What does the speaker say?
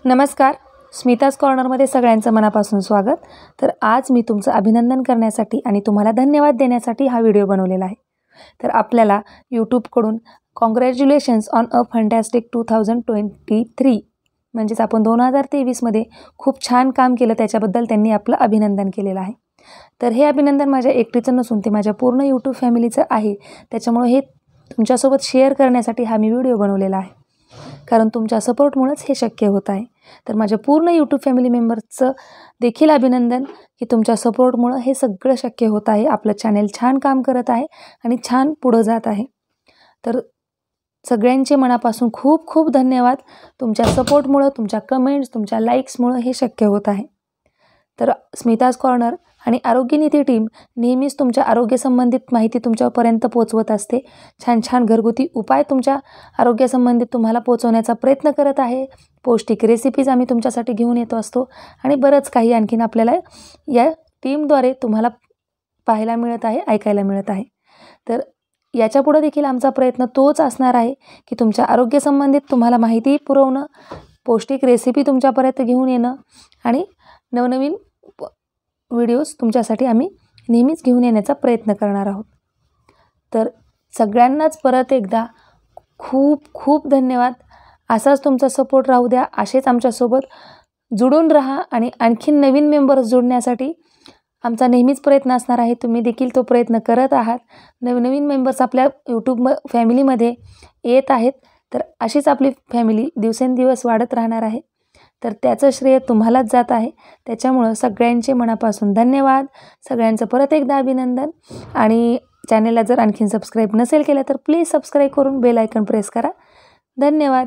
नमस्कार, स्मिताज कॉर्नरमध्ये सगळ्यांचं मनापासून स्वागत। तर आज मी तुमचं अभिनंदन करण्यासाठी आणि तुम्हाला धन्यवाद देण्यासाठी हा व्हिडिओ बनवलेला आहे। तर आपल्याला यूट्यूबकडून कॉंग्रॅच्युलेशन्स ऑन अ फंटॅस्टिक 2023 म्हणजेच आपण 2023 मध्ये खूप छान काम केलं त्याच्याबद्दल त्यांनी आपलं अभिनंदन केलेलं आहे। तर हे अभिनंदन माझ्या एकटीचं नसून ते माझ्या पूर्ण यूट्यूब फॅमिलीचं आहे। त्याच्यामुळे हे तुमच्यासोबत शेअर करण्यासाठी हा मी व्हिडिओ बनवलेला आहे, कारण तुमच्या सपोर्टमुळेच हे शक्य होत आहे। तर माझ्या पूर्ण यूट्यूब फॅमिली मेंबर्सचं देखील अभिनंदन की तुमच्या सपोर्टमुळे हे सगळं शक्य होत आहे। आपलं चॅनल छान काम करत आहे आणि छान पुढे जात आहे। तर सगळ्यांचे मनापासून खूप खूप धन्यवाद। तुमच्या सपोर्टमुळे, तुमच्या कमेंट्स, तुमच्या लाईक्समुळे हे शक्य होत आहे। तर स्मिताज कॉर्नर आणि आरोग्यनिधी टीम नेहमीच तुमच्या आरोग्यसंबंधित माहिती तुमच्यापर्यंत पोहोचवत असते। छान छान घरगुती उपाय तुमच्या आरोग्यासंबंधित तुम्हाला पोहोचवण्याचा प्रयत्न करत आहे। पौष्टिक रेसिपीज आम्ही तुमच्यासाठी घेऊन येतो असतो आणि बरंच काही आणखीन आपल्याला या टीमद्वारे तुम्हाला पाहायला मिळत आहे, ऐकायला मिळत आहे। तर याच्यापुढे देखील आमचा प्रयत्न तोच असणार आहे की तुमच्या आरोग्यसंबंधित तुम्हाला माहिती पुरवणं, पौष्टिक रेसिपी तुमच्यापर्यंत घेऊन येणं आणि नवनवीन व्हिडिओज तुमच्यासाठी आम्ही नेहमीच घेऊन येण्याचा प्रयत्न करणार आहोत। तर सगळ्यांनाच परत एकदा खूप खूप धन्यवाद। असाच तुमचा सपोर्ट राहू द्या, असेच आमच्यासोबत जुडून राहा आणि आणखीन नवीन मेंबर्स जोडण्यासाठी आमचा नेहमीच प्रयत्न असणार आहे। तुम्ही देखील तो प्रयत्न करत आहात। नवनवीन मेंबर्स आपल्या यूट्यूब फॅमिलीमध्ये येत आहेत। तर अशीच आपली फॅमिली दिवसेंदिवस वाढत राहणार आहे। तर त्याचं श्रेय तुम्हालाच जात आहे। त्याच्यामुळे सगळ्यांचे मनापासून धन्यवाद, सगळ्यांचं परत एकदा अभिनंदन। आणि चॅनलला जर आणखीन सबस्क्राईब नसेल केलं तर प्लीज सबस्क्राईब करून बेल आयकॉन प्रेस करा। धन्यवाद।